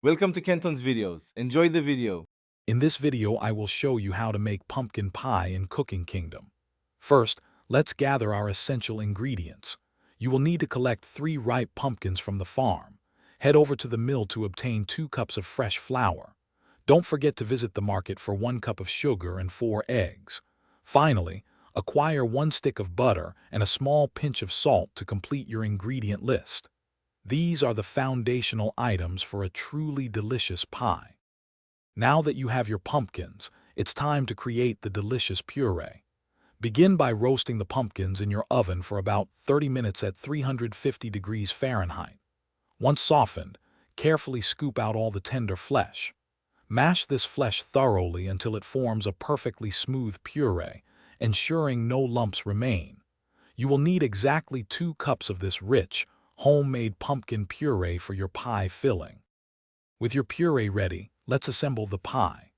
Welcome to Kenton's videos. Enjoy the video. In this video, I will show you how to make pumpkin pie in Cooking Kingdom. First, let's gather our essential ingredients. You will need to collect 3 ripe pumpkins from the farm. Head over to the mill to obtain 2 cups of fresh flour. Don't forget to visit the market for 1 cup of sugar and 4 eggs. Finally, acquire 1 stick of butter and a small pinch of salt to complete your ingredient list. These are the foundational items for a truly delicious pie. Now that you have your pumpkins, it's time to create the delicious puree. Begin by roasting the pumpkins in your oven for about 30 minutes at 350 degrees Fahrenheit. Once softened, carefully scoop out all the tender flesh. Mash this flesh thoroughly until it forms a perfectly smooth puree, ensuring no lumps remain. You will need exactly 2 cups of this rich, homemade pumpkin puree for your pie filling. With your puree ready, let's assemble the pie.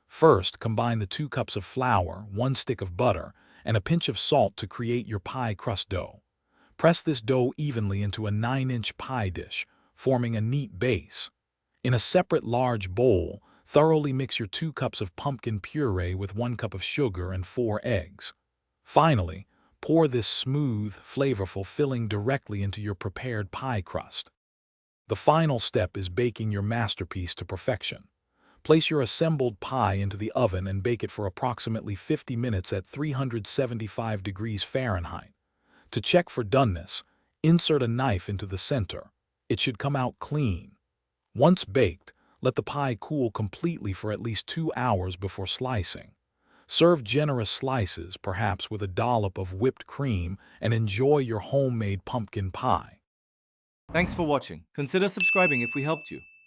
First, combine the 2 cups of flour, 1 stick of butter, and a pinch of salt to create your pie crust dough. Press this dough evenly into a 9-inch pie dish, forming a neat base. In a separate large bowl, thoroughly mix your 2 cups of pumpkin puree with 1 cup of sugar and 4 eggs. Finally, pour this smooth, flavorful filling directly into your prepared pie crust. The final step is baking your masterpiece to perfection. Place your assembled pie into the oven and bake it for approximately 50 minutes at 375 degrees Fahrenheit. To check for doneness, insert a knife into the center. It should come out clean. Once baked, let the pie cool completely for at least 2 hours before slicing. Serve generous slices, perhaps with a dollop of whipped cream, and enjoy your homemade pumpkin pie. Thanks for watching. Consider subscribing if we helped you.